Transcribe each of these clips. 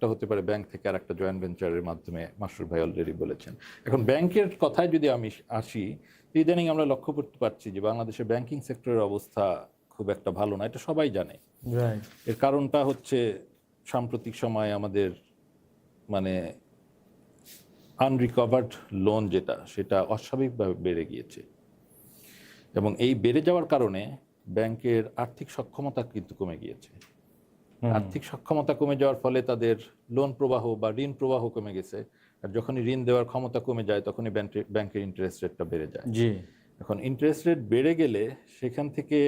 একটা হতে পারে ব্যাংক থেকে আর একটা জয়েন্ট ভেঞ্চারের মাধ্যমে, মাসুর ভাই অলরেডি বলেছেন। এখন ব্যাংকের কথায় যদি আমি আসি, ইদানিং আমরা লক্ষ্য করতে পারছি যে বাংলাদেশের ব্যাংকিং সেক্টরের অবস্থা খুব একটা ভালো না, এটা সবাই জানে। এর কারণটা হচ্ছে সাম্প্রতিক সময়ে আমাদের মানে আনরিকভার্ড লোন যেটা, সেটা অস্বাভাবিকভাবে বেড়ে গিয়েছে, এবং এই বেড়ে যাওয়ার কারণে ব্যাংকের আর্থিক সক্ষমতা কিন্তু কমে গিয়েছে। আর্থিক সক্ষমতা কমে যাওয়ার ফলে তাদের লোন প্রবাহ বা ঋণ প্রবাহ কমে গেছে, আর যখনই ঋণ দেওয়ার ক্ষমতা কমে যায় তখনই ব্যাংকের ইন্টারেস্ট রেটটা বেড়ে যায়। এখন ইন্টারেস্ট রেট বেড়ে গেলে সেখান থেকে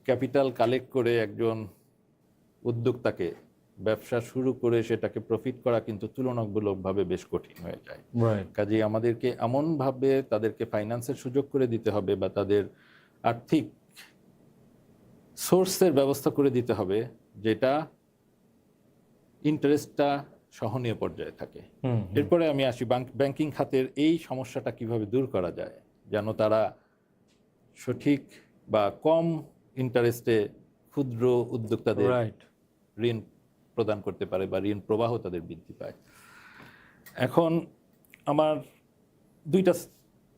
ক্যাপিটাল কালেক্ট করে একজন উদ্যোক্তাকে ব্যবসা শুরু করে সেটাকে প্রফিট করা কিন্তু তুলনামূলকভাবে বেশ কঠিন হয়ে যায়। কাজেই আমাদেরকে এমনভাবে তাদেরকে ফাইন্যান্সের সুযোগ করে দিতে হবে বা তাদের আর্থিক সোর্সের ব্যবস্থা করে দিতে হবে যেটা ইন্টারেস্টটা সহনীয় পর্যায়ে থাকে। এরপরে আমি আসি ব্যাংকিং খাতের এই সমস্যাটা কিভাবে দূর করা যায়, যেন তারা সঠিক বা কম ইন্টারেস্টে ক্ষুদ্র উদ্যোক্তাদের ঋণ প্রদান করতে পারে বা ঋণ প্রবাহ তাদের বৃদ্ধি পায়। এখন আমার দুইটা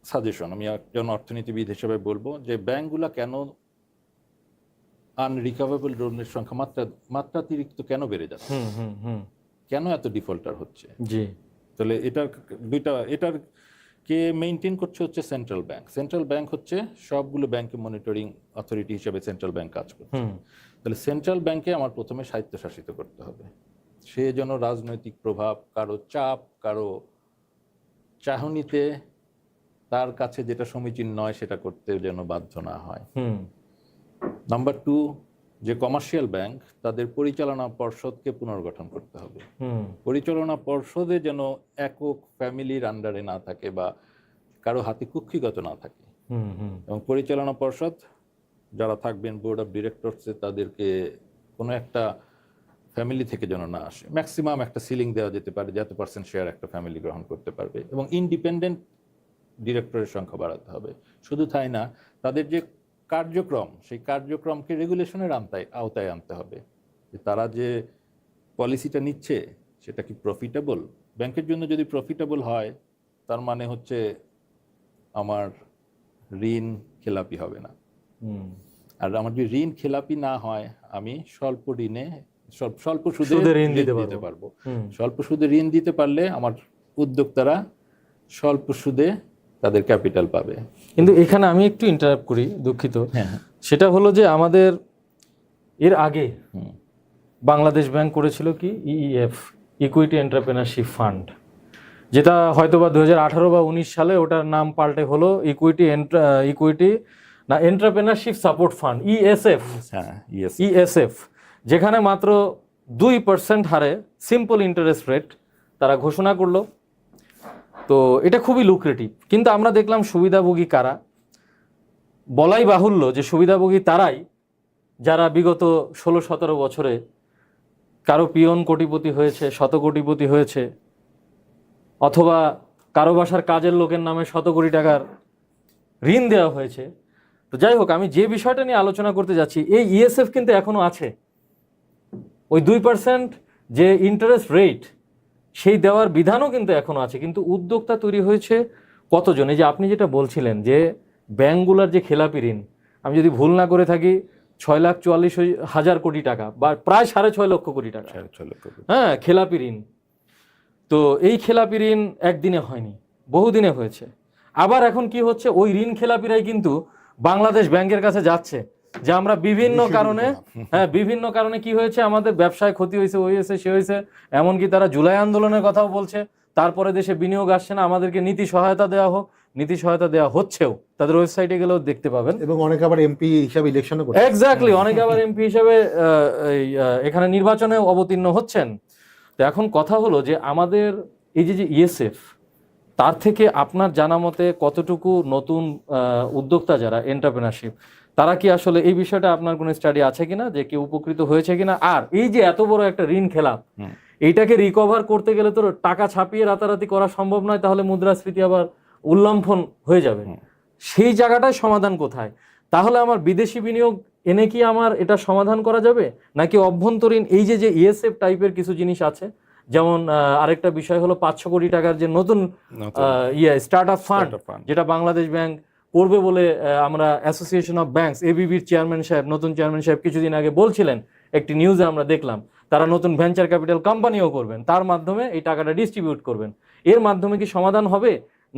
সাজেশন আমি একজন অর্থনীতিবিদ হিসেবে বলবো যে ব্যাংকগুলো কেন আনরিকভারেবল লোনের সংখ্যা মাত্রাতিরিক্ত কেন বেড়ে যাচ্ছে, কেন এত ডিফল্টার হচ্ছে। তাহলে এটার কে মেইনটেইন করছে হচ্ছে সেন্ট্রাল ব্যাংক। সেন্ট্রাল ব্যাংক হচ্ছে সবগুলো ব্যাংকে মনিটরিং অথরিটি হিসেবে সেন্ট্রাল ব্যাংক কাজ করছে। তাহলে সেন্ট্রাল ব্যাংকে আমার প্রথমে স্বায়ত্তশাসিত করতে হবে। সে যেন রাজনৈতিক প্রভাব, কারো চাপ, কারো চাহনিতে তার কাছে যেটা সমীচীন নয় সেটা করতে যেন বাধ্য না হয়। নাম্বার 2, যে কমার্শিয়াল ব্যাংক তাদের পরিচালনা পর্ষদকে পুনর্গঠন করতে হবে। পরিচালনা পর্ষদে যেন একক ফ্যামিলির আন্ডারে না থাকে বা কারো হাতে কুক্ষিগত না থাকে, এবং পরিচালনা পর্ষদ যারা থাকবেন বোর্ড অফ ডিরেক্টরসে তাদেরকে কোনো একটা ফ্যামিলি থেকে যেন না আসে। ম্যাক্সিমাম একটা সিলিং দেওয়া যেতে পারে, যত % শেয়ার একটা ফ্যামিলি গ্রহণ করতে পারবে, এবং ইন্ডিপেন্ডেন্ট ডিরেক্টরের সংখ্যা বাড়াতে হবে। শুধু তাই না, তাদের যে কার্যক্রম সেই কার্যক্রমকে রেগুলেশনের আওতায় আনতে হবে, যে তারা যে পলিসিটা নিচ্ছে সেটা কি প্রফিটেবল। ব্যাংকের জন্য যদি প্রফিটেবল হয় তার মানে হচ্ছে আমার ঋণ খেলাপি হবে না, আর আমার যদি ঋণ খেলাপি না হয় আমি স্বল্প সুদে ঋণ দিতে পারবো। স্বল্প সুদে ঋণ দিতে পারলে আমার উদ্যোক্তারা স্বল্প সুদে তাদের ক্যাপিটাল পাবে। কিন্তু এখানে আমি একটু ইন্টারাপ্ট করি, দুঃখিত। সেটা হলো যে আমাদের এর আগে বাংলাদেশ ব্যাংক করেছিল কি ইইএফ, ইকুইটি এন্টারপ্রেনারশিপ ফান্ড, যেটা হয়তোবা 2018 বা 19 সালে ওটার নাম পাল্টে হলো এন্টারপ্রেনারশিপ সাপোর্ট ফান্ড, ইএসএফ, যেখানে মাত্র 2% হারে সিম্পল ইন্টারেস্ট রেট তারা ঘোষণা করলো। তো এটা খুবই লুক্রেটিভ, কিন্তু আমরা দেখলাম সুবিধাভোগী কারা। বলাই বাহুল্য যে সুবিধাভোগী তারাই যারা বিগত 16-17 বছরে কারো পিয়ন কোটিপতি হয়েছে, শতকোটিপতি হয়েছে, অথবা কারো বাসার কাজের লোকের নামে 100 কোটি টাকার ঋণ দেওয়া হয়েছে। তো যাই হোক, আমি যে বিষয়টা নিয়ে আলোচনা করতে যাচ্ছি, এই ইএসএফ কিন্তু এখনো আছে। ওই 2% যে ইন্টারেস্ট রেট সেই দেওয়ার বিধানও কিন্তু এখনো আছে, কিন্তু উদ্যোক্তা তৈরি হয়েছে কতজন। এই যে আপনি যেটা বলছিলেন যে ব্যাংকগুলোর যে খেলাপি ঋণ, আমি যদি ভুল না করে থাকি 6,44,000 কোটি টাকা বা প্রায় 6.5 লক্ষ কোটি টাকা, হ্যাঁ, খেলাপি ঋণ। তো এই খেলাপি ঋণ একদিনে হয়নি, বহুদিনে হয়েছে। আবার এখন কি হচ্ছে, ওই ঋণ খেলাপিরাই কিন্তু বাংলাদেশ ব্যাংকের কাছে যাচ্ছে যে আমরা বিভিন্ন কারণে কি হয়েছে, আমাদের ব্যবসায় ক্ষতি হয়েছে, ওই হয়েছে, সে হয়েছে। এমনকি তারা জুলাই আন্দোলনের কথাও বলছে, তারপরে দেশে বিনিয়োগ আসছে না, আমাদেরকে নীতি সহায়তা দেওয়া হোক। নীতি সহায়তা দেওয়া হচ্ছেও, তাদের ওয়েবসাইটে গেলেও দেখতে পাবেন। এবং অনেকে আবার এমপি হিসাবে ইলেকশনও করছে। এক্স্যাক্টলি, অনেকে আবার এমপি হিসাবে এখানে নির্বাচনে অবতীর্ণ হচ্ছেন। তো এখন কথা হলো যে আমাদের এই যে ইএসএফ, তার থেকে আপনার জানা মতে কতটুকু নতুন উদ্যোক্তা যারা এন্টারপ্রেনারশিপ, তারা কি আসলে এই বিষয়টা আপনার কোনো স্টাডি আছে কিনা, যে কেউ উপকৃত হয়েছে কিনা? আর এই যে এত বড় একটা ঋণ খেলাপ, এইটাকে রিকভার করতে গেলে তো টাকা ছাপিয়ে রাতারাতি করা সম্ভব নয়, তাহলে মুদ্রাস্ফীতি আবার উল্লম্ফন হয়ে যাবে। সেই জায়গাটায় সমাধান কোথায়? তাহলে আমার বিদেশি বিনিয়োগ এনে কি আমার এটা সমাধান করা যাবে, নাকি অভ্যন্তরীণ এই যে ইএসএফ টাইপের কিছু জিনিস আছে, যেমন আরেকটা বিষয় হলো 500 কোটি টাকার যে নতুন স্টার্ট আপ ফান্ড, যেটা বাংলাদেশ ব্যাংক করবে বলে আমরা অ্যাসোসিয়েশন অফ ব্যাংকস এবিবির চেয়ারম্যান সাহেব, নতুন চেয়ারম্যান সাহেব কিছুদিন আগে বলছিলেন, একটি নিউজে আমরা দেখলাম তারা নতুন ভেঞ্চার ক্যাপিটাল কোম্পানিও করবেন, তার মাধ্যমে এই টাকাটা ডিস্ট্রিবিউট করবেন। এর মাধ্যমে কি সমাধান হবে,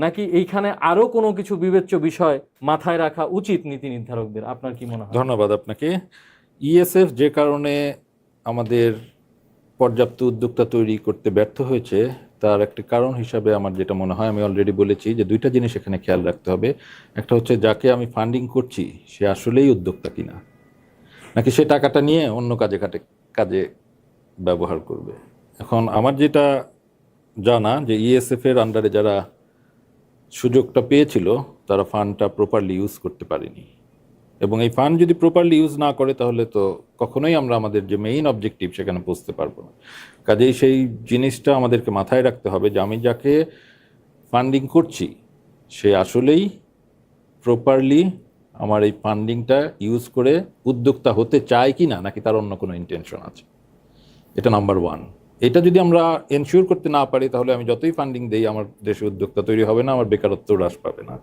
নাকি এইখানে আরো কোনো কিছু বিবেচ্য বিষয় মাথায় রাখা উচিত নীতি নির্ধারকদের? আপনার কি মনে হয়? ধন্যবাদ আপনাকে। ইএসএফ যে কারণে আমাদের পর্যাপ্ত উদ্যোক্তা তৈরি করতে ব্যর্থ হয়েছে, তার একটি কারণ হিসাবে আমার যেটা মনে হয়, আমি অলরেডি বলেছি যে দুইটা জিনিস এখানে খেয়াল রাখতে হবে। একটা হচ্ছে যাকে আমি ফান্ডিং করছি সে আসলেই উদ্যোক্তা কিনা, নাকি সে টাকাটা নিয়ে অন্য কাজে ব্যবহার করবে। এখন আমার যেটা জানা যে ইএসএফ এর আন্ডারে যারা সুযোগটা পেয়েছিল তারা ফান্ডটা প্রপারলি ইউজ করতে পারেনি, এবং এই ফান্ড যদি প্রপারলি ইউজ না করে তাহলে তো কখনোই আমরা আমাদের যে মেইন অবজেক্টিভ সেখানে পৌঁছতে পারবো না। কাজেই সেই জিনিসটা আমাদেরকে মাথায় রাখতে হবে যে আমি যাকে ফান্ডিং করছি সে আসলেই প্রপারলি আমার এই ফান্ডিংটা ইউজ করে উদ্যোক্তা হতে চায় কি না, নাকি তার অন্য কোনো ইন্টেনশন আছে। এটা নাম্বার ওয়ান। এটা যদি আমরা এনশিওর করতে না পারি তাহলে আমি যতই ফান্ডিং দেই আমার দেশে উদ্যোক্তা তৈরি হবে না, আমার বেকারত্ব হ্রাস পাবে না।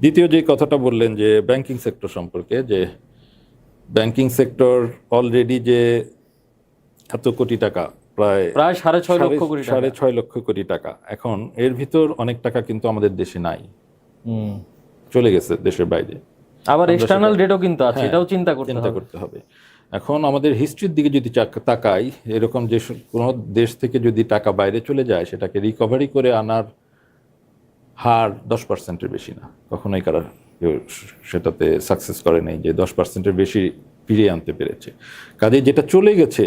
দ্বিতীয় যে কথাটা বললেন যে ব্যাংকিং সেক্টর সম্পর্কে, যে ব্যাংকিং সেক্টর অলরেডি যে এত কোটি টাকা, প্রায় 6.5 লক্ষ কোটি টাকা, এখন এর ভিতর অনেক টাকা কিন্তু আমাদের দেশে নাই, চলে গেছে দেশের বাইরে। আবার এক্সটার্নাল ডেটও কিন্তু আছে, এটাও চিন্তা করতে হবে। এখন আমাদের হিস্ট্রির দিকে যদি তাকাই, এরকম যে কোনো দেশ থেকে যদি টাকা বাইরে চলে যায় সেটাকে রিকভারি করে আনার হার 10%-এর বেশি না। কখনোই কারা সেটাতে সাকসেস করে নেই যে 10%-এর বেশি ফিরিয়ে আনতে পেরেছে। কাজে যেটা চলে গেছে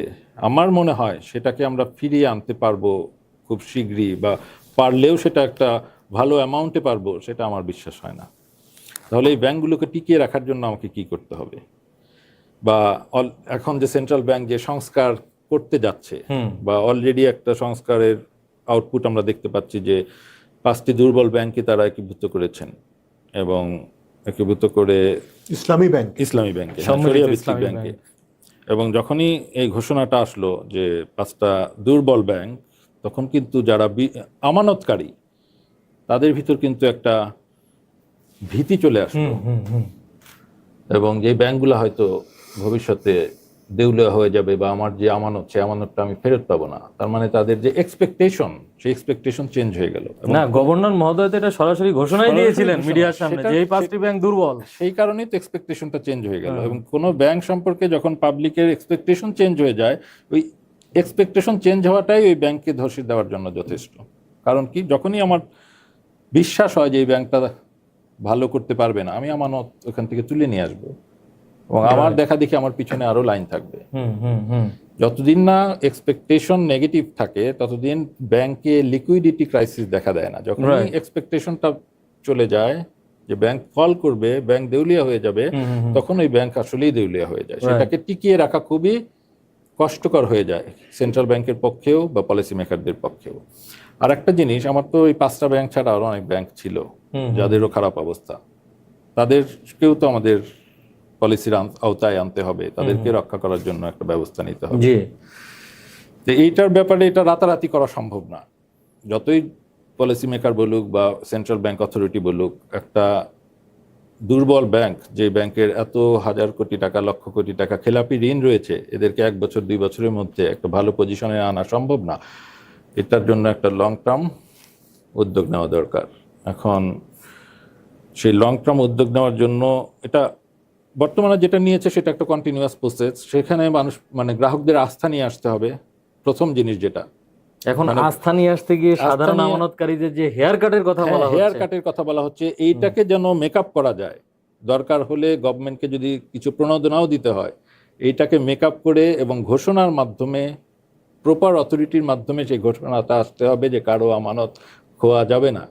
আমার মনে হয় সেটাকে আমরা ফিরিয়ে আনতে পারবো খুব শীঘ্রই, বা পারলেও সেটা একটা ভালো অ্যামাউন্টে পারবো, সেটা আমার বিশ্বাস হয় না। তাহলে এই ব্যাংকগুলোকে টিকিয়ে রাখার জন্য আমাকে কি করতে হবে, বা এখন যে সেন্ট্রাল ব্যাংক যে সংস্কার করতে যাচ্ছে, বা অলরেডি একটা সংস্কারের আউটপুট আমরা দেখতে পাচ্ছি যে 5টি দুর্বল ব্যাংকে তারা একীভূত করেছেন, এবং একীভূত করে ইসলামী ব্যাংকে। এবং যখনই এই ঘোষণাটা আসলো যে 5টা দুর্বল ব্যাংক, তখন কিন্তু যারা আমানতকারী তাদের ভিতর কিন্তু একটা ভীতি চলে আসলো, এবং যে ব্যাংকগুলো হয়তো ভবিষ্যতে দেউলিয়া হয়ে যাবে, বা আমার যে আমানত সেই আমানতটা আমি ফেরত পাবো না, তার মানে তাদের যে এক্সপেকটেশন সেই এক্সপেকটেশন চেঞ্জ হয়ে গেল। না, গভর্নর মহোদয় তো এটা সরাসরি ঘোষণাই দিয়েছিলেন মিডিয়ার সামনে যে এই 5টি ব্যাংক দুর্বল, সেই কারণেই তো এক্সপেকটেশনটা চেঞ্জ হয়ে গেল। এবং কোনো ব্যাংক সম্পর্কে যখন পাবলিকের এক্সপেকটেশন চেঞ্জ হয়ে যায়, ওই এক্সপেকটেশন চেঞ্জ হওয়াটাই ওই ব্যাংককে ধসিয়ে দেওয়ার জন্য যথেষ্ট। কারণ কি, যখনই আমার বিশ্বাস হয় যে এই ব্যাংকটা ভালো করতে পারবে না, আমি আমানত ওখান থেকে তুলে নিয়ে আসবো, এবং আমার দেখা দেখি আমার পিছনে আরো লাইন থাকবে। যতদিন না এক্সপেকটেশন নেগেটিভ থাকে ততদিন ব্যাংকে লিকুইডিটি ক্রাইসিস দেখা দেয় না। যখন এক্সপেকটেশনটা চলে যায় যে ব্যাংক ফল করবে, ব্যাংক দেউলিয়া হয়ে যাবে, তখন ওই ব্যাংক আসলেই দেউলিয়া হয়ে যায়। সেটাকে টিকিয়ে রাখা খুবই কষ্টকর হয়ে যায় সেন্ট্রাল ব্যাংকের পক্ষেও বা পলিসি মেকারদের পক্ষেও। আর একটা জিনিস, আমার তো ওই 5টা ব্যাংক ছাড়া আরো অনেক ব্যাংক ছিল যাদেরও খারাপ অবস্থা, তাদেরকেও তো আমাদের পলিসির আওতায় আনতে হবে, তাদেরকে রক্ষা করার জন্য একটা ব্যবস্থা নিতে হবে। তো এইটার ব্যাপারে এটা রাতারাতি করা সম্ভব না। যতই পলিসি মেকার বলুক বা সেন্ট্রাল ব্যাংক অথরিটি বলুক, একটা দুর্বল ব্যাংক, যে ব্যাংকের এত হাজার কোটি টাকা, লক্ষ কোটি টাকা খেলাপি ঋণ রয়েছে, এদেরকে 1 বছর 2 বছরের মধ্যে একটা ভালো পজিশনে আনা সম্ভব না। এটার জন্য একটা লং টার্ম উদ্যোগ নেওয়া দরকার। এখন সেই লং টার্ম উদ্যোগ নেওয়ার জন্য এটা বর্তমানে যেটা নিয়েছে সেটা একটা কন্টিনিউয়াস প্রসেস। সেখানে মানুষ গ্রাহকদের আস্থা নিয়ে আসতে হবে, প্রথম জিনিস যেটা। এখন আস্থা নিয়ে আসতে গিয়ে সাধারণ আমানতকারীদের যে হেয়ার কাটের কথা বলা হচ্ছে, এইটাকে যেন মেকআপ করা যায়। দরকার হলে গভর্নমেন্টকে যদি কিছু প্রণোদনাও দিতে হয়, এইটাকে মেকআপ করে এবং ঘোষণার মাধ্যমে, প্রপার অথরিটির মাধ্যমে সেই ঘোষণাটা আসতে হবে যে কারো আমানত খোয়া যাবে না।